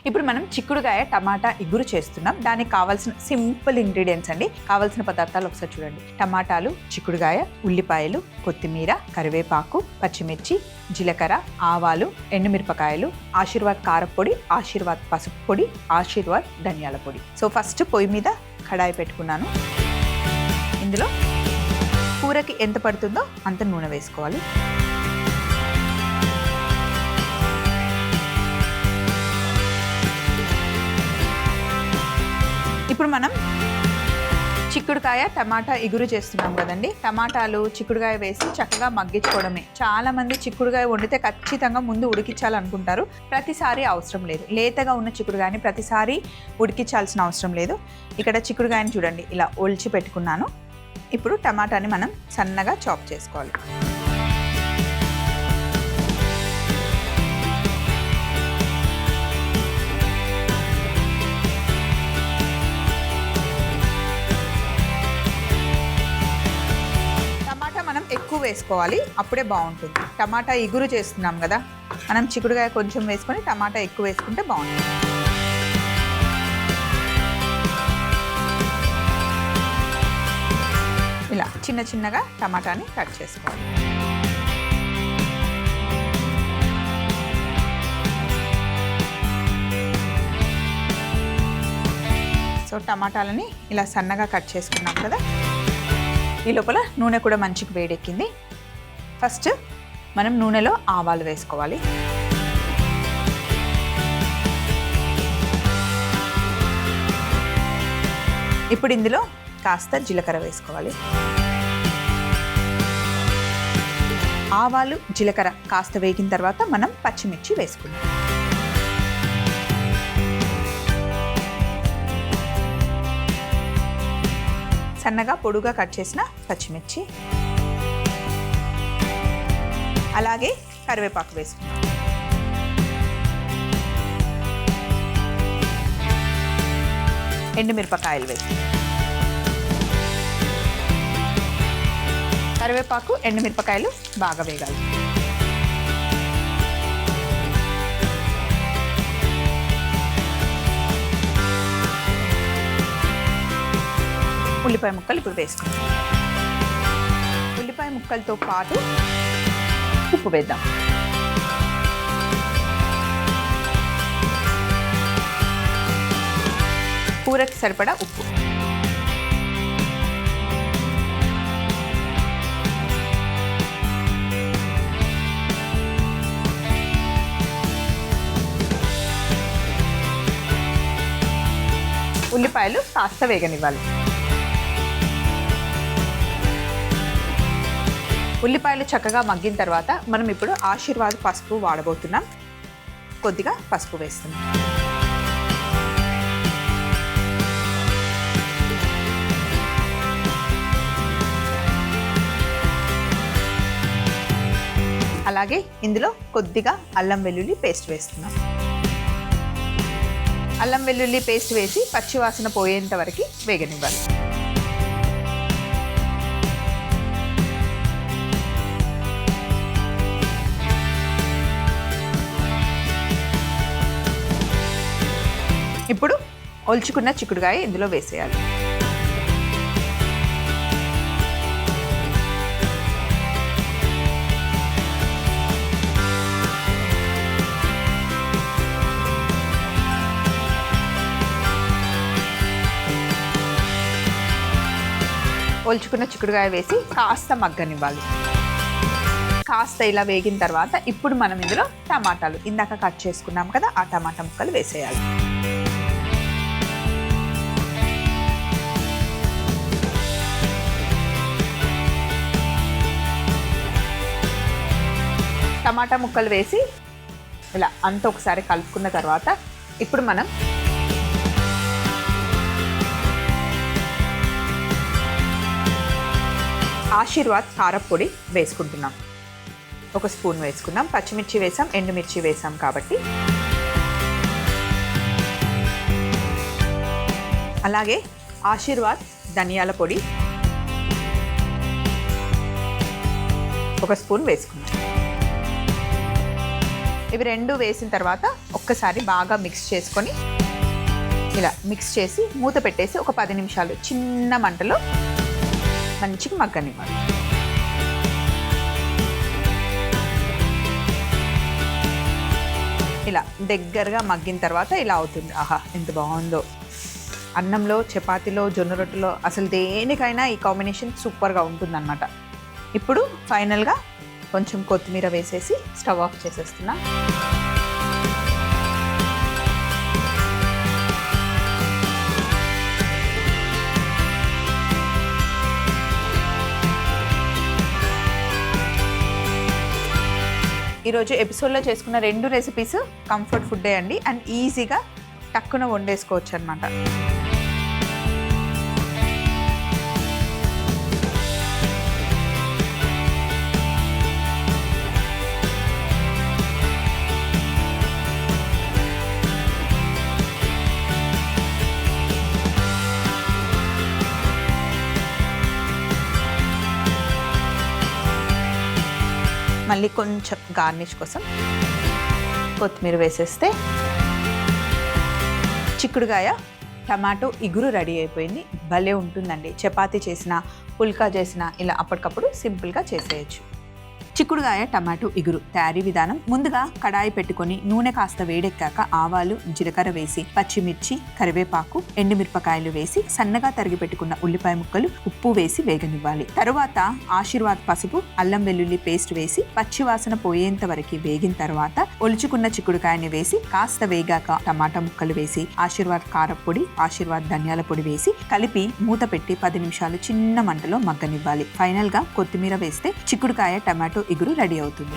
ఇప్పుడు మనం చిక్కుడుగాయ టమాటా ఇగురు చేస్తున్నాం. దానికి కావాల్సిన సింపుల్ ఇంగ్రీడియంట్స్ అండి. కావాల్సిన పదార్థాలు ఒకసారి చూడండి. టమాటాలు, చిక్కుడుగాయ, ఉల్లిపాయలు, కొత్తిమీర, కరివేపాకు, పచ్చిమిర్చి, జీలకర్ర, ఆవాలు, ఎండుమిరపకాయలు, ఆశీర్వాద్ కారపొడి, ఆశీర్వాద్ పసుపు పొడి, ఆశీర్వాద్ ధనియాల పొడి. సో ఫస్ట్ పొయ్యి మీద కడాయి పెట్టుకున్నాను. ఇందులో కూరకి ఎంత పడుతుందో అంత నూనె వేసుకోవాలి. ఇప్పుడు మనం చిక్కుడుకాయ టమాటా ఇగురు చేస్తున్నాం కదండి. టమాటాలు, చిక్కుడుకాయ వేసి చక్కగా మగ్గించుకోవడమే. చాలా మంది చిక్కుడుకాయ వండితే ఖచ్చితంగా ముందు ఉడికించాలనుకుంటారు. ప్రతిసారి అవసరం లేదు. లేతగా ఉన్న చిక్కుడుకాయని ప్రతిసారి ఉడికించాల్సిన అవసరం లేదు. ఇక్కడ చిక్కుడుకాయని చూడండి, ఇలా ఒలిచి పెట్టుకున్నాను. ఇప్పుడు టమాటాని మనం సన్నగా చాప్ చేసుకోవాలి. ఎక్కువ వేసుకోవాలి, అప్పుడే బాగుంటుంది. టమాటా ఇగురు చేస్తున్నాం కదా, మనం చిక్కుడుకాయ కొంచెం వేసుకొని టమాటా ఎక్కువ వేసుకుంటే బాగుంటుంది. ఇలా చిన్న చిన్నగా టమాటాని కట్ చేసుకోవాలి. సో టమాటాలని ఇలా సన్నగా కట్ చేసుకున్నాం కదా. ఈ లోపల నూనె కూడా మంచిగా వేడెక్కింది. ఫస్ట్ మనం నూనెలో ఆవాలు వేసుకోవాలి. ఇప్పుడు ఇందులో కాస్త జీలకర్ర వేసుకోవాలి. ఆవాలు, జీలకర్ర కాస్త వేగిన తర్వాత మనం పచ్చిమిర్చి వేసుకుందాం. సన్నగా పొడుగా కట్ చేసిన పచ్చిమిర్చి, అలాగే కరివేపాకు వేసుకున్నాం. ఎండుమిరపకాయలు వేసుకున్నాం. కరివేపాకు, ఎండుమిరపకాయలు బాగా వేగాలి. ఉల్లిపాయ ముక్కలు ఇప్పుడు వేసుకుందాం. ఉల్లిపాయ ముక్కలతో పాటు ఉప్పు వేద్దాం. కూరకి సరిపడా ఉప్పు. ఉల్లిపాయలు కాస్త వేగనివ్వాలి. ఉల్లిపాయలు చక్కగా మగ్గిన తర్వాత మనం ఇప్పుడు ఆశీర్వాద్ పసుపు వాడబోతున్నాం. కొద్దిగా పసుపు వేస్తున్నాం. అలాగే ఇందులో కొద్దిగా అల్లం వెల్లుల్లి పేస్ట్ వేస్తున్నాం. అల్లం వెల్లుల్లి పేస్ట్ వేసి పచ్చివాసన పోయేంత వరకు వేగనివ్వాలి. ఇప్పుడు ఒలుచుకున్న చిక్కుడుకాయ ఇందులో వేసేయాలి. ఒలుచుకున్న చిక్కుడుకాయ వేసి కాస్త మగ్గనివ్వాలి. కాస్త ఇలా వేగిన తర్వాత ఇప్పుడు మనం ఇందులో టమాటాలు ఇందాక కట్ చేసుకున్నాం కదా, ఆ టమాటా ముక్కలు వేసేయాలి. టమాటా ముక్కలు వేసి ఇలా అంతా ఒకసారి కలుపుకున్న తర్వాత ఇప్పుడు మనం ఆశీర్వాద్ కారపొడి వేసుకుంటున్నాం. ఒక స్పూన్ వేసుకున్నాం. పచ్చిమిర్చి వేసాం, ఎండుమిర్చి వేసాం కాబట్టి. అలాగే ఆశీర్వాద్ ధనియాల పొడి ఒక స్పూన్ వేసుకున్నాం. ఇవి రెండు వేసిన తర్వాత ఒక్కసారి బాగా మిక్స్ చేసుకొని ఇలా మిక్స్ చేసి మూత పెట్టేసి ఒక 10 నిమిషాలు చిన్న మంటలో మంచిగా మగ్గనివ్వాలి. ఇలా దగ్గరగా మగ్గిన తర్వాత ఇలా అవుతుంది. ఆహా ఎంత బాగుందో! అన్నంలో, చపాతీలో, జొన్న రొట్టెలో అసలు దేనికైనా ఈ కాంబినేషన్ సూపర్గా ఉంటుందన్నమాట. ఇప్పుడు ఫైనల్గా కొంచెం కొత్తిమీర వేసేసి స్టవ్ ఆఫ్ చేసేస్తున్నా. ఈరోజు ఎపిసోడ్లో చేసుకున్న 2 రెసిపీస్ కంఫర్ట్ ఫుడ్డే అండి, అండ్ ఈజీగా టక్కున వండేసుకోవచ్చు అనమాట. మళ్ళీ కొంచెం గార్నిష్ కోసం కొత్తిమీర వేసేస్తే చిక్కుడుగాయ టమాటో ఇగురు రెడీ అయిపోయింది. భలే ఉంటుందండి. చపాతీ చేసిన, పుల్కా చేసిన ఇలా అప్పటికప్పుడు సింపుల్గా చేసేయచ్చు. చిక్కుడుగాయ టమాటో ఇగురు తయారీ విధానం: ముందుగా కడాయి పెట్టుకొని నూనె కాస్త వేడెక్కాక ఆవాలు, జీలకర్ర వేసి పచ్చిమిర్చి, కరివేపాకు, ఎండుమిరపకాయలు వేసి సన్నగా తరిగి పెట్టుకున్న ఉల్లిపాయ ముక్కలు, ఉప్పు వేసి వేగనివ్వాలి. తరువాత ఆశీర్వాద్ పసుపు, అల్లం వెల్లుల్లి పేస్ట్ వేసి పచ్చివాసన పోయేంత వరకు వేగిన తర్వాత ఒలుచుకున్న చిక్కుడుకాయని వేసి కాస్త వేగాక టమాటా ముక్కలు వేసి ఆశీర్వాద్ కారపొడి, ఆశీర్వాద్ ధనియాల పొడి వేసి కలిపి మూత పెట్టి 10 నిమిషాలు చిన్న మంటలో మగ్గనివ్వాలి. ఫైనల్ గా కొత్తిమీర వేస్తే చిక్కుడుకాయ టమాటో ఇగురు రెడీ అవుతుంది.